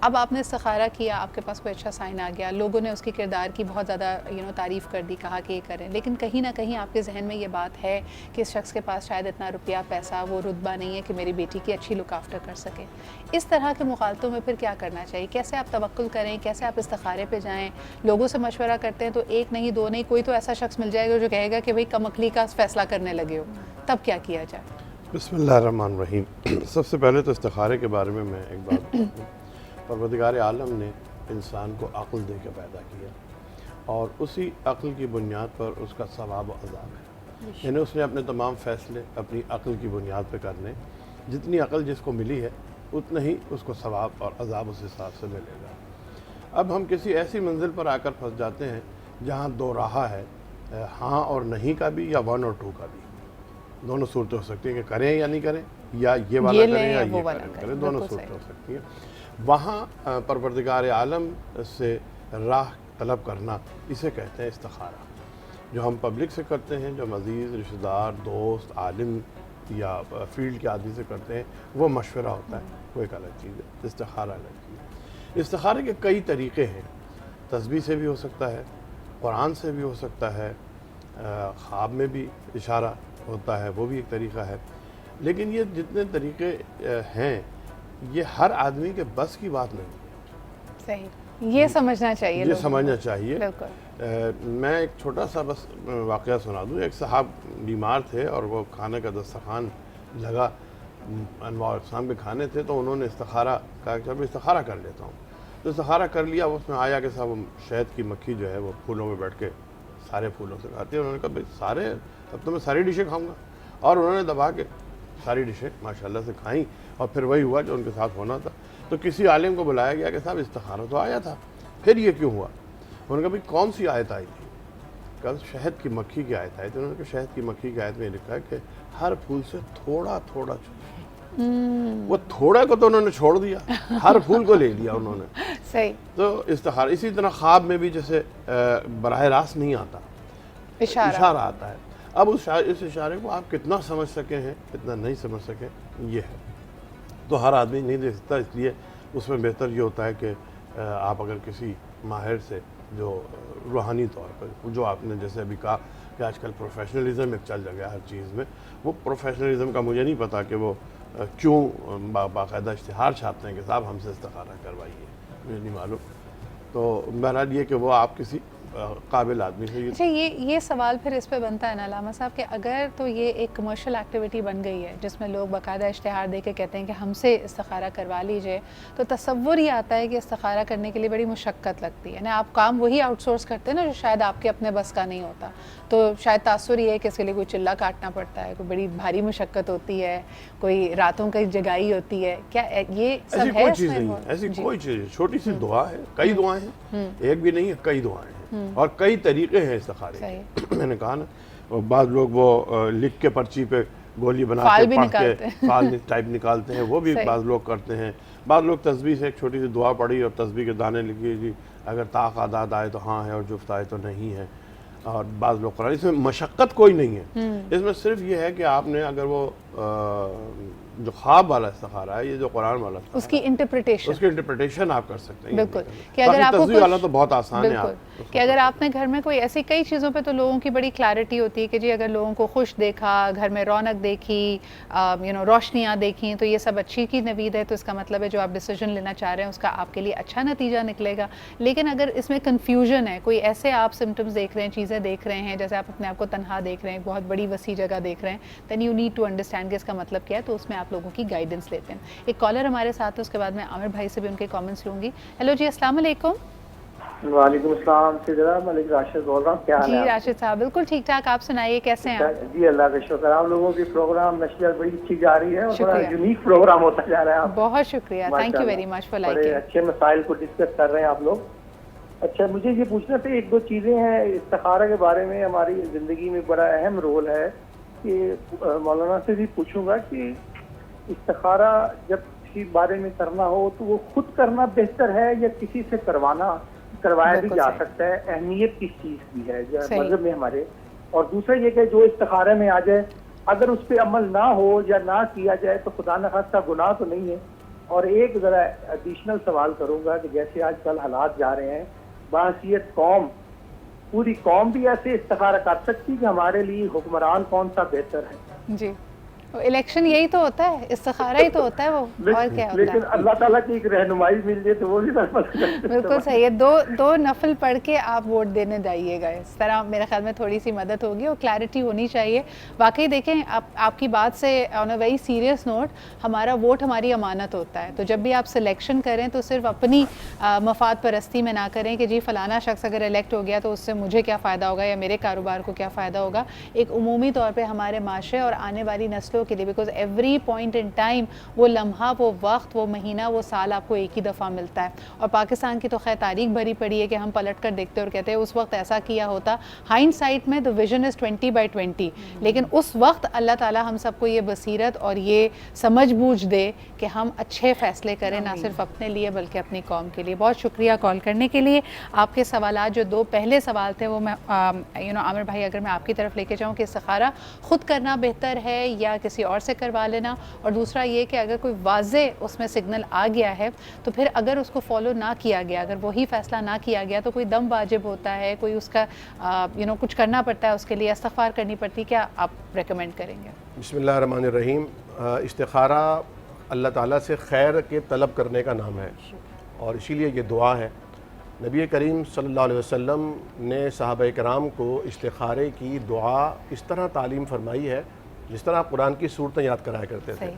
اب آپ نے استخارہ کیا, آپ کے پاس کوئی اچھا سائن آ گیا, لوگوں نے اس کی کردار کی بہت زیادہ تعریف کر دی, کہا کہ یہ کریں, لیکن کہیں نہ کہیں آپ کے ذہن میں یہ بات ہے کہ اس شخص کے پاس شاید اتنا روپیہ پیسہ وہ رتبہ نہیں ہے کہ میری بیٹی کی اچھی لک آفٹر کر سکے. اس طرح کے مخالطوں میں پھر کیا کرنا چاہیے؟ کیسے آپ توکل کریں, کیسے آپ استخارے پہ جائیں؟ لوگوں سے مشورہ کرتے ہیں تو ایک نہیں دو نہیں, کوئی تو ایسا شخص مل جائے گا جو کہے گا کہ بھئی کم عقلی کا فیصلہ کرنے لگے ہو, تب کیا کیا جائے؟ بسم اللہ الرحمن الرحیم. سب سے پہلے تو استخارے کے بارے میں ایک بات بتاؤں. پروردگار عالم نے انسان کو عقل دے کے پیدا کیا اور اسی عقل کی بنیاد پر اس کا ثواب و عذاب ہے. یعنی اس نے اپنے تمام فیصلے اپنی عقل کی بنیاد پہ کرنے. جتنی عقل جس کو ملی ہے اتنا ہی اس کو ثواب اور عذاب اس حساب سے ملے گا. اب ہم کسی ایسی منزل پر آ کر پھنس جاتے ہیں جہاں دو راہ ہے, ہاں اور نہیں کا بھی, یا 1 اور 2 کا بھی. دونوں صورتیں ہو سکتی ہیں کہ کریں یا نہیں کریں, یا یہ والا کریں یا یہ کریں, دونوں صورتیں ہو سکتی ہیں. وہاں پروردگار عالم سے راہ طلب کرنا اسے کہتے ہیں استخارہ. جو ہم پبلک سے کرتے ہیں, جو عزیز رشتہ دار دوست عالم یا فیلڈ کے آدمی سے کرتے ہیں, وہ مشورہ ہوتا ہے, وہ ایک الگ چیز ہے. استخارہ الگ چیز ہے. استخارے کے کئی طریقے ہیں. تسبیح سے بھی ہو سکتا ہے, قرآن سے بھی ہو سکتا ہے, خواب میں بھی اشارہ ہوتا ہے, وہ بھی ایک طریقہ ہے. لیکن یہ جتنے طریقے ہیں یہ ہر آدمی کے بس کی بات نہیں ہے. صحیح, یہ سمجھنا چاہیے, یہ سمجھنا چاہیے. بالکل. میں ایک چھوٹا سا بس واقعہ سنا دوں. ایک صاحب بیمار تھے اور وہ کھانے کا دسترخوان لگا, انواع اقسام کے کھانے تھے, تو انہوں نے استخارہ کہا کہ میں استخارہ کر لیتا ہوں. تو استخارہ کر لیا. اس میں آیا کہ صاحب شہد کی مکھی جو ہے وہ پھولوں میں بیٹھ کے سارے پھولوں سے کھاتی ہے. انہوں نے کہا بھائی سارے, اب تو میں ساری ڈشیں کھاؤں گا. اور انہوں نے دبا کے ساری ڈشیں ماشاءاللہ سے کھائیں, اور پھر وہی ہوا جو ان کے ساتھ ہونا تھا. تو کسی عالم کو بلایا گیا کہ صاحب استخارہ تو آیا تھا, پھر یہ کیوں ہوا؟ انہوں نے کہا بھئی کون سی آیت آئی تھی؟ کہا شہد کی مکھی کی آیت آئی تھی. انہوں نے کہا شہد کی مکھی کی آیت میں لکھا ہے کہ ہر پھول سے تھوڑا تھوڑا وہ تھوڑا کو تو انہوں نے چھوڑ دیا, ہر پھول کو لے لیا انہوں نے. صحیح. تو استخارہ اسی طرح خواب میں بھی جیسے براہ راست نہیں آتا, اشارہ آتا ہے. اب اس اشارے کو آپ کتنا سمجھ سکے ہیں کتنا نہیں سمجھ سکے یہ ہے. تو ہر آدمی نہیں دیکھ سکتا, اس لیے اس میں بہتر یہ ہوتا ہے کہ آپ اگر کسی ماہر سے جو روحانی طور پر, جو آپ نے جیسے ابھی کہا کہ آج کل پروفیشنلزم ایک چل گیا ہر چیز میں, وہ پروفیشنلزم کا مجھے نہیں پتا کہ وہ کیوں باقاعدہ اشتہار چھاپتے ہیں کہ صاحب ہم سے استخارہ کروائیے, مجھے نہیں معلوم. تو بہرحال یہ کہ وہ آپ کسی قابل آدمی سے. اچھا, یہ سوال پھر اس پہ بنتا ہے نا علامہ صاحب کہ اگر تو یہ ایک کمرشل ایکٹیویٹی بن گئی ہے جس میں لوگ باقاعدہ اشتہار دے کے کہتے ہیں کہ ہم سے استخارہ کروا لیجئے, تو تصور یہ آتا ہے کہ استخارہ کرنے کے لیے بڑی مشقت لگتی ہے. یعنی آپ کام وہی آؤٹ سورس کرتے ہیں نا جو شاید آپ کے اپنے بس کا نہیں ہوتا. تو شاید تاثر یہ ہے کہ اس کے لیے کوئی چلہ کاٹنا پڑتا ہے, کوئی بڑی بھاری مشقت ہوتی ہے, کوئی راتوں کی جگائی ہوتی ہے. کیا یہ سب ہے؟ ایسی کوئی چیز نہیں ہے, ایسی کوئی چیز. چھوٹی سی دعا ہے, کئی دعائیں ہیں, ایک بھی نہیں ہے, کئی دعائیں ہیں, اور کئی طریقے ہیں استخارے کے. میں نے کہا نا, بعض لوگ وہ لکھ کے پرچی پہ گولی بنا کے پڑھ کے فعال ٹائپ نکالتے ہیں, وہ بھی بعض لوگ کرتے ہیں. بعض لوگ تسبیح سے ایک چھوٹی سی دعا پڑھی اور تسبیح کے دانے لکھیے جی اگر طاق اعداد آئے تو ہاں ہے اور جفت آئے تو نہیں ہے. اور بعض لوگ قرآن, اس میں مشقت کوئی نہیں ہے. اس میں صرف یہ ہے کہ آپ نے اگر وہ جو خواب والا استخارہ ہے, یہ جو قرآن والا استخارہ, اس کی انٹرپریٹیشن آپ کر سکتے ہیں. بالکل, کہ اگر آپ کو تصویر والا تو بہت آسان ہے. بالکل, کہ اگر آپ نے گھر میں کوئی ایسی کئی چیزوں پہ تو لوگوں کی بڑی کلیئرٹی ہوتی ہے کہ جی اگر لوگوں کو خوش دیکھا, گھر میں رونق دیکھی, روشنیاں دیکھیں, تو یہ سب اچھی کی نوید ہے. تو اس کا مطلب ہے جو آپ ڈیسیجن لینا چاہ رہے ہیں اس کا آپ کے لیے اچھا نتیجہ نکلے گا. لیکن اگر اس میں کنفیوژن ہے, کوئی ایسے آپ سمٹمز دیکھ رہے ہیں, چیزیں دیکھ رہے ہیں, جیسے آپ اپنے آپ کو تنہا دیکھ رہے ہیں, بہت بڑی وسیع جگہ دیکھ رہے ہیں, then you need to understand کہ اس کا مطلب کیا ہے. تو اس میں آپ لوگوں کی گائیڈنس لیتے ہیں. ایک کالر ہمارے ساتھ ہے, اس کے بعد میں عامر بھائی سے بھی ان کے کامنٹس لوں گی. ہیلو جی, السلام علیکم. وعلیکم السلام. سیدہ ملک راشد بول رہا ہوں. کیا حال ہے؟ جی راشد صاحب بالکل ٹھیک ٹھاک, آپ سنائیے کیسے ہیں آپ؟ جی اللہ کا شکر. آپ لوگوں کی پروگرام نشریات بڑی اچھی جا رہی ہے اور بڑا یونیک پروگرام ہوتا جا رہا ہے. بہت شکریہ, thank you very much for liking. بڑے اچھے مسائل کو ڈسکس کر رہے ہیں آپ لوگ. اچھا, مجھے یہ پوچھنا تھا, ایک دو چیزیں ہیں استخارہ کے بارے میں. ہماری زندگی میں بڑا اہم رول ہے کہ مولانا سے بھی پوچھوں گا کہ استخارہ جب کسی بارے میں کرنا ہو تو وہ خود کرنا بہتر ہے یا کسی سے کروایا بھی جا سکتا ہے؟ اہمیت کس چیز کی ہے مذہب میں ہمارے؟ اور دوسرا یہ کہ جو استخارے میں آ جائے اگر اس پہ عمل نہ ہو یا نہ کیا جائے تو خدا نخواستہ گناہ تو نہیں ہے؟ اور ایک ذرا ایڈیشنل سوال کروں گا کہ جیسے آج کل حالات جا رہے ہیں، بحیثیت قوم، پوری قوم بھی ایسے استخارہ کر سکتی کہ ہمارے لیے حکمران کون سا بہتر ہے؟ جی، الیکشن یہی تو ہوتا ہے، استخارہ ہی تو ہوتا ہے وہ، اور کیا ہوتا لیکن ہے؟ اللہ تعالیٰ کی ایک رہنمائی مل جائے تو وہ بھی بالکل صحیح ہے، دو نفل پڑھ کے آپ ووٹ دینے جائیے گا، اس طرح میرے خیال میں تھوڑی سی مدد ہوگی اور کلیئرٹی ہونی چاہیے۔ واقعی دیکھیں آپ کی بات سے آن اے ویری سیریس نوٹ، ہمارا ووٹ ہماری امانت ہوتا ہے، تو جب بھی آپ سلیکشن کریں تو صرف اپنی مفاد پرستی میں نہ کریں کہ جی فلانا شخص اگر الیکٹ ہو گیا تو اس سے مجھے کیا فائدہ ہوگا یا میرے کاروبار کو کیا فائدہ ہوگا، ایک عمومی طور پہ ہمارے معاشرے اور آنے والی نسلوں کے لیے، because every point in time, وہ لمحہ، وہ وقت، وہ مہینہ، وہ سال آپ کو ایک ہی دفعہ ملتا ہے۔ اور پاکستان کی تو خیر تاریخ بھری پڑی ہے کہ ہم پلٹ کر دیکھتے اور کہتے ہیں اس وقت ایسا کیا ہوتا، ہائنڈ سائٹ میں the vision is 20/20، لیکن اس وقت اللہ تعالیٰ ہم سب کو یہ بصیرت اور یہ سمجھ بوجھ دے کہ ہم اچھے فیصلے کریں، نہ صرف اپنے لیے بلکہ اپنی قوم کے لیے۔ بہت شکریہ کال کرنے کے لیے۔ آپ کے سوالات جو دو پہلے سوال تھے وہ میں عامر بھائی اگر میں آپ کی طرف لے کے جاؤں کہ استخارہ خود کرنا بہتر ہے یا کسی اور سے کروا لینا، اور دوسرا یہ کہ اگر کوئی واضح اس میں سگنل آ گیا ہے تو پھر اگر اس کو فالو نہ کیا گیا، اگر وہی فیصلہ نہ کیا گیا تو کوئی دم واجب ہوتا ہے، کوئی اس کا کچھ کرنا پڑتا ہے، اس کے لیے استغفار کرنی پڑتی، کیا آپ ریکمینڈ کریں گے؟ بسم اللہ الرحمن الرحیم۔ استخارہ اللہ تعالیٰ سے خیر کے طلب کرنے کا نام ہے، اور اسی لیے یہ دعا ہے۔ نبی کریم صلی اللہ علیہ وسلم نے صحابہ کرام کو استخارے کی دعا اس طرح تعلیم فرمائی ہے جس طرح آپ قرآن کی صورتیں یاد کرایا کرتے تھے،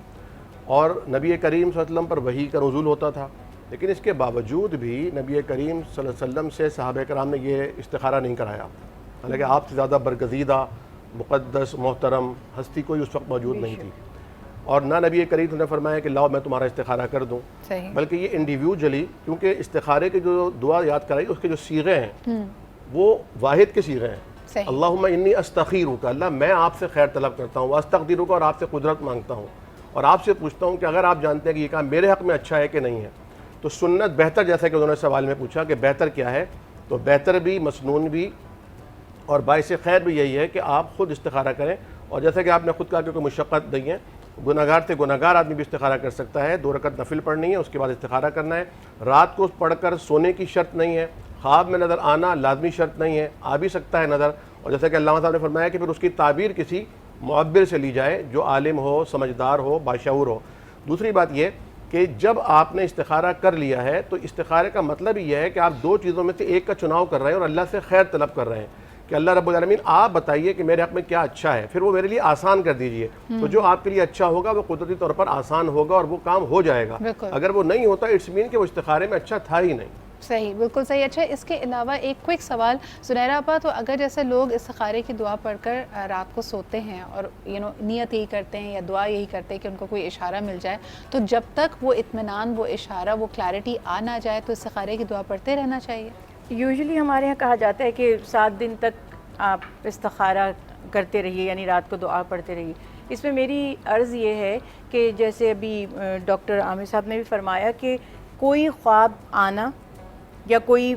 اور نبی کریم صلی اللہ علیہ وسلم پر وحی کا نزول ہوتا تھا، لیکن اس کے باوجود بھی نبی کریم صلی اللہ علیہ وسلم سے صحابہ کرام نے یہ استخارہ نہیں کرایا، حالانکہ آپ سے زیادہ برگزیدہ، مقدس، محترم ہستی کوئی اس وقت موجود نہیں تھی، اور نہ نبی کریم نے فرمایا کہ لاؤ میں تمہارا استخارہ کر دوں، بلکہ یہ انڈیویجولی، کیونکہ استخارے کی جو دعا یاد کرائی اس کے جو صیغے ہیں وہ واحد کے صیغے ہیں۔ اللہم انی استخیرک، اللہ میں آپ سے خیر طلب کرتا ہوں، واستقدرک، اور آپ سے قدرت مانگتا ہوں، اور آپ سے پوچھتا ہوں کہ اگر آپ جانتے ہیں کہ یہ کام میرے حق میں اچھا ہے کہ نہیں ہے تو سنت بہتر، جیسا کہ انہوں نے سوال میں پوچھا کہ بہتر کیا ہے، تو بہتر بھی، مسنون بھی اور باعث خیر بھی یہی ہے کہ آپ خود استخارہ کریں، اور جیسا کہ آپ نے خود کہا کہ کوئی مشقت نہیں ہے، گناہگار سے گناہگار آدمی بھی استخارہ کر سکتا ہے، 2 رکعت نفل پڑھنی ہے، اس کے بعد استخارہ کرنا ہے، رات کو پڑھ کر سونے کی شرط نہیں ہے، خواب میں نظر آنا لازمی شرط نہیں ہے، آ بھی سکتا ہے نظر، اور جیسا کہ علامہ صاحب نے فرمایا کہ پھر اس کی تعبیر کسی معبر سے لی جائے جو عالم ہو، سمجھدار ہو، باشعور ہو۔ دوسری بات یہ کہ جب آپ نے استخارہ کر لیا ہے تو استخارے کا مطلب یہ ہے کہ آپ 2 چیزوں میں سے ایک کا چناؤ کر رہے ہیں اور اللہ سے خیر طلب کر رہے ہیں کہ اللہ رب العالمین آپ بتائیے کہ میرے حق میں کیا اچھا ہے، پھر وہ میرے لیے آسان کر دیجئے، تو جو آپ کے لیے اچھا ہوگا وہ قدرتی طور پر آسان ہوگا اور وہ کام ہو جائے گا، اگر وہ نہیں ہوتا اٹس مین کہ وہ استخارے میں اچھا تھا ہی نہیں۔ صحیح، بالکل صحیح۔ اچھا، اس کے علاوہ ایک کوئک سوال سنیرا آپا، تو اگر جیسے لوگ استخارے کی دعا پڑھ کر رات کو سوتے ہیں اور نیت یہی کرتے ہیں یا دعا یہی کرتے ہیں کہ ان کو کوئی اشارہ مل جائے، تو جب تک وہ اطمینان، وہ اشارہ، وہ کلیئرٹی آ نہ جائے تو استخارے کی دعا پڑھتے رہنا چاہیے؟ یوزلی ہمارے یہاں کہا جاتا ہے کہ 7 دن تک آپ استخارہ کرتے رہیے، یعنی رات کو دعا پڑھتے رہیے۔ اس میں میری عرض یہ ہے کہ جیسے ابھی ڈاکٹر عامر صاحب نے بھی فرمایا کہ کوئی خواب آنا یا کوئی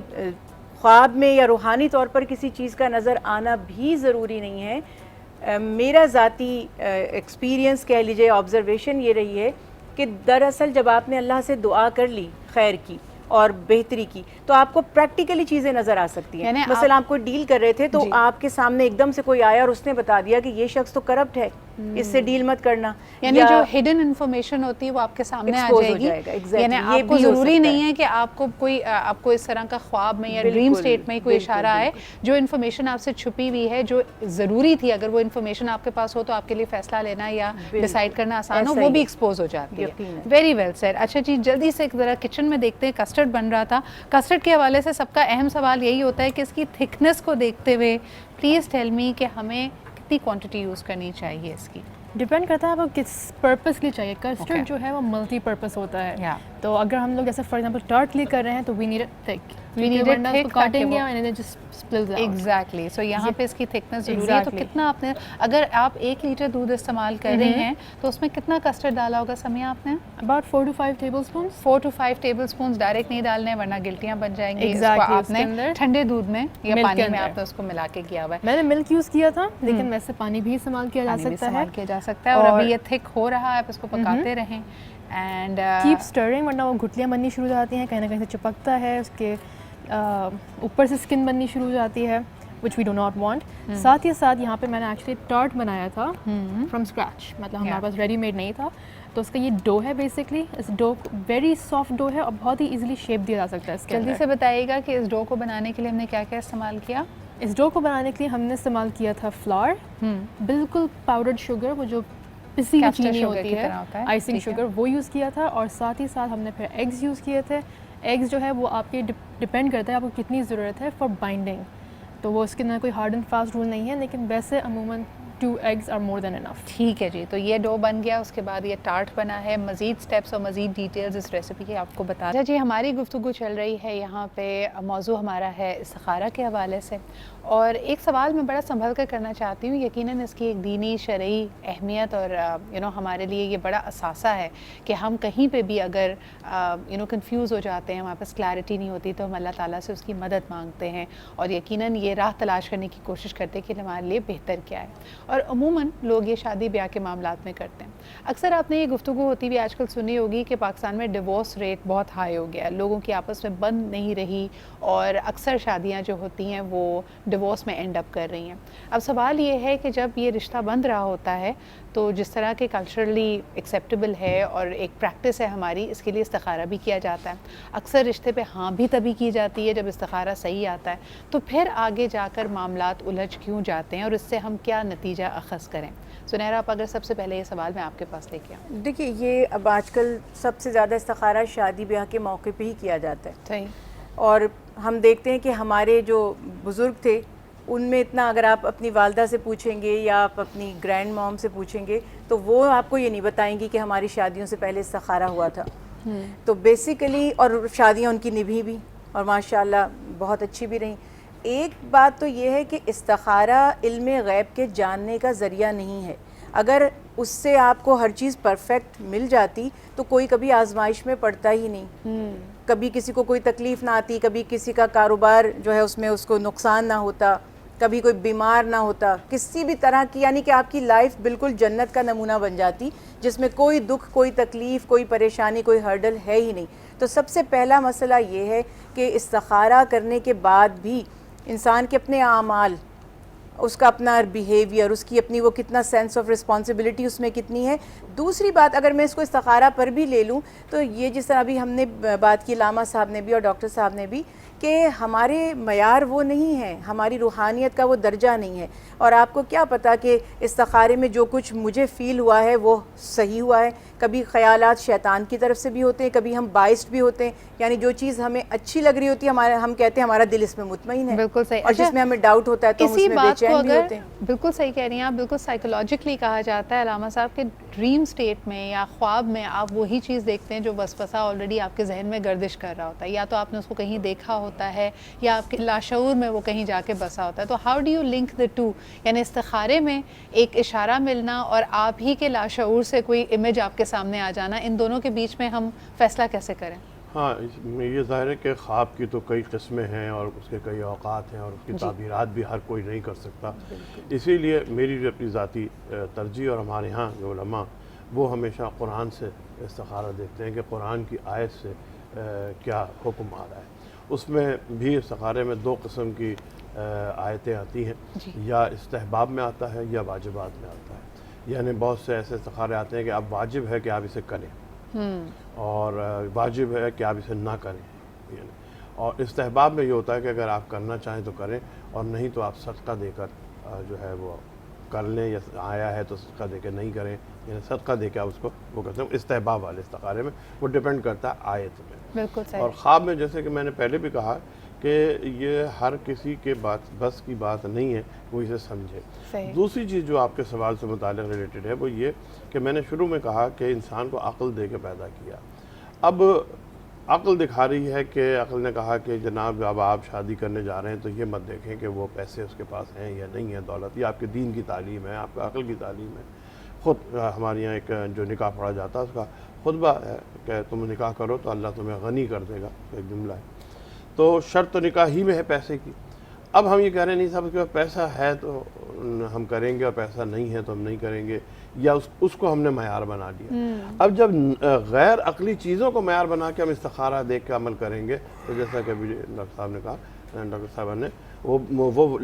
خواب میں یا روحانی طور پر کسی چیز کا نظر آنا بھی ضروری نہیں ہے۔ میرا ذاتی ایکسپیرینس کہہ لیجئے، آبزرویشن یہ رہی ہے کہ دراصل جب آپ نے اللہ سے دعا کر لی خیر کی اور بہتری کی تو آپ کو پریکٹیکلی چیزیں نظر آ سکتی ہیں۔ مثلا آپ کو ڈیل کر رہے تھے تو آپ کے سامنے ایک دم سے کوئی آیا اور اس نے بتا دیا کہ یہ شخص تو کرپٹ ہے، اس سے ڈیل مت کرنا، یعنی جو ہڈن انفارمیشن ہوتی ہے وہ آپ کے سامنے آ جائے گی، یعنی آپ کو ضروری نہیں ہے کہ آپ کو اس طرح کا خواب میں یا ڈریم سٹیٹ میں کوئی اشارہ آئے، جو انفارمیشن آپ سے چھپی ہوئی ہے، جو ضروری تھی، اگر وہ انفارمیشن آپ کے پاس ہو تو آپ کے لیے فیصلہ لینا یا ڈیسائیڈ کرنا آسان ہو، وہ بھی ایکسپوز ہو جاتی ہے۔ Very well sir. اچھا جی، جلدی سے ذرا کچن میں دیکھتے ہیں، کسٹرڈ بن رہا تھا، کسٹرڈ کے حوالے سے سب کا اہم سوال یہی ہوتا ہے کہ اس کی تھکنس کو دیکھتے ہوئے پلیز ٹیل می کہ ہمیں کتنی کوانٹٹی یوز کرنی چاہیے اس کی؟ ڈپینڈ کرتا ہے آپ کو کس پرپس کے لیے چاہیے۔ کسٹرڈ جو ہے وہ ملٹی پرپس ہوتا ہے، تو اگر ہم لوگ جیسے فار ایگزامپل ٹارٹ لی کر رہے ہیں تو وی نیڈ اٹ تھک، کاٹیں گے and it just spills out. Exactly, so یہاں پہ اس کی تھکنس ضروری ہے۔ تو کتنا آپ نے، اگر آپ 1 لیٹر دودھ استعمال کر رہے ہیں تو اس میں کتنا کسٹرڈ ڈالا ہوگا سمیہ آپ نے؟ About 4 to 5 table spoons. 4 to 5 table spoons direct نہیں ڈالنے ورنہ گلٹیاں بن جائیں گی۔ اس کو آپ نے ٹھنڈے دودھ میں یا پانی میں آپ نے اس کو ملا کے کیا ہوا ہے؟ میں نے ملک یوز کیا تھا، لیکن ویسے پانی بھی استعمال کیا جا سکتا ہے، اور ابھی یہ تھک ہو رہا ہے، آپ اس کو پکاتے رہیں۔ اینڈ keep stirring, ورنہ وہ گھٹلیاں بننی شروع ہو جاتی ہیں, کہیں نہ کہیں سے چپکتا ہے, اس کے اوپر سے اسکن بننی شروع ہو جاتی ہے, which we do not want. ساتھ ہی ساتھ یہاں پہ میں نے ایکچولی ٹارٹ بنایا تھا فرام اسکریچ, مطلب ہمارے پاس ریڈی میڈ نہیں تھا, تو اس کا یہ ڈو ہے بیسکلی. اس ڈو ویری سافٹ ڈو ہے اور بہت ہی ایزیلی شیپ دیا جا سکتا ہے اس کے جلدی سے بتائیے گا کہ اس ڈو کو بنانے کے لیے ہم نے کیا کیا استعمال کیا. اس ڈو کو بنانے کے لیے ہم نے استعمال کیا تھا فلاور, بالکل پاؤڈرڈ شوگر, وہ جو پسی ہوئی چینی ہوتی ہے, آئسنگ شوگر, وہ یوز کیا تھا, اور ساتھ ہی ساتھ ہم نے پھر ایگز یوز کیے تھے. ایگز جو ہے وہ آپ کے ڈپینڈ کرتا ہے آپ کو کتنی ضرورت ہے فار بائنڈنگ, تو وہ اس کے اندر کوئی ہارڈ اینڈ فاسٹ رول نہیں ہے, لیکن ویسے عموماً 2 eggs are more than enough. ٹھیک ہے جی, تو یہ ڈو بن گیا, اس کے بعد یہ ٹارٹ بنا ہے. مزید اسٹیپس اور مزید ڈیٹیلز اس ریسیپی کی آپ کو بتا دیں. جی ہماری گفتگو چل رہی ہے یہاں پہ, موضوع ہمارا ہے استخارہ کے حوالے سے, اور ایک سوال میں بڑا سنبھل کر کرنا چاہتی ہوں. یقیناً اس کی ایک دینی شرعی اہمیت اور ہمارے لیے یہ بڑا اثاثہ ہے کہ ہم کہیں پہ بھی اگر کنفیوز ہو جاتے ہیں, ہمارے پاس کلیئرٹی نہیں ہوتی, تو ہم اللہ تعالیٰ سے اس کی مدد مانگتے ہیں, اور یقیناً یہ راہ تلاش کرنے کی کوشش کرتے ہیں کہ ہمارے لیے بہتر کیا ہے. اور عموماً لوگ یہ شادی بیاہ کے معاملات میں کرتے ہیں. اکثر آپ نے یہ گفتگو ہوتی بھی آج کل سنی ہوگی کہ پاکستان میں ڈیورس ریٹ بہت ہائی ہو گیا ہے, لوگوں کی آپس میں بند نہیں رہی, اور اکثر شادیاں جو ہوتی ہیں وہ ڈیورس میں اینڈ اپ کر رہی ہیں. اب سوال یہ ہے کہ جب یہ رشتہ بند رہا ہوتا ہے تو جس طرح کے کلچرلی ایکسیپٹیبل ہے اور ایک پریکٹس ہے ہماری, اس کے لیے استخارہ بھی کیا جاتا ہے. اکثر رشتے پہ ہاں بھی تبھی کی جاتی ہے جب استخارہ صحیح آتا ہے. تو پھر آگے جا کر معاملات الجھ کیوں جاتے ہیں, اور اس سے ہم کیا نتیجہ اخذ کریں؟ سنیرا, آپ اگر سب سے پہلے یہ سوال میں آپ کے پاس لے کے آؤں. دیکھیے, یہ اب آج کل سب سے زیادہ استخارہ شادی بیاہ کے موقع پہ ہی کیا جاتا ہے. صحیح. اور ہم دیکھتے ہیں کہ ہمارے جو بزرگ تھے ان میں اتنا, اگر آپ اپنی والدہ سے پوچھیں گے یا آپ اپنی گرینڈ موم سے پوچھیں گے تو وہ آپ کو یہ نہیں بتائیں گی کہ ہماری شادیوں سے پہلے استخارہ ہوا تھا. تو بیسیکلی, اور شادیاں ان کی نبھی بھی اور ماشاءاللہ بہت اچھی بھی رہیں. ایک بات تو یہ ہے کہ استخارہ علم غیب کے جاننے کا ذریعہ نہیں ہے. اگر اس سے آپ کو ہر چیز پرفیکٹ مل جاتی تو کوئی کبھی آزمائش میں پڑتا ہی نہیں, کبھی کسی کو کوئی تکلیف نہ آتی, کبھی کسی کا کاروبار جو ہے اس میں اس کو نقصان نہ ہوتا, کبھی کوئی بیمار نہ ہوتا, کسی بھی طرح کی, یعنی کہ آپ کی لائف بالکل جنت کا نمونہ بن جاتی جس میں کوئی دکھ, کوئی تکلیف, کوئی پریشانی, کوئی ہرڈل ہے ہی نہیں. تو سب سے پہلا مسئلہ یہ ہے کہ استخارہ کرنے کے بعد بھی انسان کے اپنے اعمال, اس کا اپنا بیہیویئر, اس کی اپنی وہ کتنا سینس آف رسپانسبلٹی اس میں کتنی ہے. دوسری بات, اگر میں اس کو استخارہ پر بھی لے لوں تو یہ جس طرح ابھی ہم نے بات کی, علامہ صاحب نے بھی اور ڈاکٹر صاحب نے بھی, کہ ہمارے معیار وہ نہیں ہے, ہماری روحانیت کا وہ درجہ نہیں ہے. اور آپ کو کیا پتہ کہ استخارے میں جو کچھ مجھے فیل ہوا ہے وہ صحیح ہوا ہے. کبھی خیالات شیطان کی طرف سے بھی ہوتے ہیں, کبھی ہم باعث بھی ہوتے ہیں, یعنی جو چیز ہمیں اچھی لگ رہی ہوتی ہے ہم کہتے ہیں ہمارا دل اس میں مطمئن ہے. بالکل صحیح. اور جس میں ہمیں ڈاؤٹ ہوتا ہے تو ہم اس میں بے چین بھی ہوتے ہیں. بالکل صحیح کہہ رہی ہیں آپ. بالکل سائیکولوجیکلی کہا جاتا ہے علامہ صاحب کہ ڈریم سٹیٹ میں یا خواب میں آپ وہی چیز دیکھتے ہیں جو وسوسہ آلریڈی آپ کے ذہن میں گردش کر رہا ہوتا ہے, یا تو آپ نے اس کو کہیں دیکھا ہوتا ہے یا آپ کے لاشعور میں وہ کہیں جا کے بسا ہوتا ہے. تو how do you link the two, یعنی استخارے میں ایک اشارہ ملنا اور آپ ہی کے لاشعور سے کوئی امیج آپ کے سامنے آ جانا, ان دونوں کے بیچ میں ہم فیصلہ کیسے کریں؟ ہاں, یہ ظاہر ہے کہ خواب کی تو کئی قسمیں ہیں اور اس کے کئی اوقات ہیں اور اس کی تعبیرات بھی ہر کوئی نہیں کر سکتا. اسی لیے میری جو اپنی ذاتی ترجیح, اور ہمارے ہاں جو علماء وہ ہمیشہ قرآن سے استخارہ دیکھتے ہیں کہ قرآن کی آیت سے کیا حکم آ رہا ہے. اس میں بھی استخارے میں 2 قسم کی آیتیں آتی ہیں, یا استحباب میں آتا ہے یا واجبات میں آتا ہے. یعنی بہت سے ایسے استخارے آتے ہیں کہ اب واجب ہے کہ آپ اسے کریں, اور واجب ہے کہ آپ اسے نہ کریں. اور استحباب میں یہ ہوتا ہے کہ اگر آپ کرنا چاہیں تو کریں, اور نہیں تو آپ صدقہ دے کر جو ہے وہ کر لیں, یا آیا ہے تو صدقہ دے کے نہیں کریں, یعنی صدقہ دے کے آپ اس کو وہ کرتے ہیں. استحباب والے استخارے میں وہ ڈیپینڈ کرتا ہے آیت میں. بالکل صحیح. اور خواب میں جیسے کہ میں نے پہلے بھی کہا کہ یہ ہر کسی کے بس کی بات نہیں ہے وہ اسے سمجھے. دوسری چیز جو آپ کے سوال سے متعلق ریلیٹڈ ہے وہ یہ کہ میں نے شروع میں کہا کہ انسان کو عقل دے کے پیدا کیا. اب عقل دکھا رہی ہے کہ عقل نے کہا کہ جناب اب آپ شادی کرنے جا رہے ہیں تو یہ مت دیکھیں کہ وہ پیسے اس کے پاس ہیں یا نہیں ہیں, دولت, یہ آپ کے دین کی تعلیم ہے, آپ کا عقل کی تعلیم ہے. خود ہمارے یہاں ایک جو نکاح پڑھا جاتا ہے اس کا خطبہ ہے کہ تم نکاح کرو تو اللہ تمہیں غنی کر دے گا, ایک جملہ ہے. تو شرط تو نکاح ہی میں ہے پیسے کی. اب ہم یہ کہہ رہے ہیں نہیں صاحب کہ پیسہ ہے تو ہم کریں گے اور پیسہ نہیں ہے تو ہم نہیں کریں گے، یا اس کو ہم نے معیار بنا دیا۔ اب جب غیر عقلی چیزوں کو معیار بنا کے ہم استخارہ دیکھ کے عمل کریں گے تو جیسا کہ ابھی ڈاکٹر صاحب نے کہا، ڈاکٹر صاحبہ نے، وہ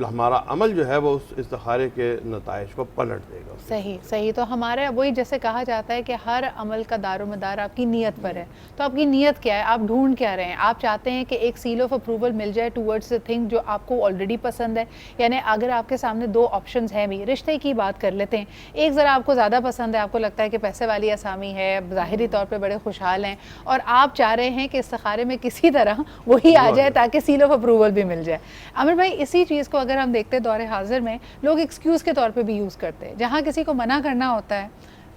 ہمارا عمل جو ہے وہ اس استخارے کے نتائج کو پلٹ دے گا۔ صحیح۔ تو ہمارا وہی جیسے کہا جاتا ہے کہ ہر عمل کا دار و مدار آپ کی نیت پر ہے، تو آپ کی نیت کیا ہے، آپ ڈھونڈ کیا رہے ہیں؟ آپ چاہتے ہیں کہ ایک سیل آف اپروول مل جائے ٹورڈز اے تھنگ جو آپ کو آلریڈی پسند ہے، یعنی اگر آپ کے سامنے دو آپشنز ہیں بھی، رشتے کی بات کر لیتے ہیں، ایک ذرا آپ کو زیادہ پسند ہے، آپ کو لگتا ہے کہ پیسے والی اسامی ہے، ظاہری طور پہ بڑے خوشحال ہیں، اور آپ چاہ رہے ہیں کہ استخارے میں کسی طرح وہی آ جائے تاکہ سیل آف اپروول بھی مل جائے۔ عامر بھائی، اسی چیز کو اگر ہم دیکھتے دور حاضر میں لوگ ایکسکیوز کے طور پہ بھی یوز کرتے ہیں، جہاں کسی کو منع کرنا ہوتا ہے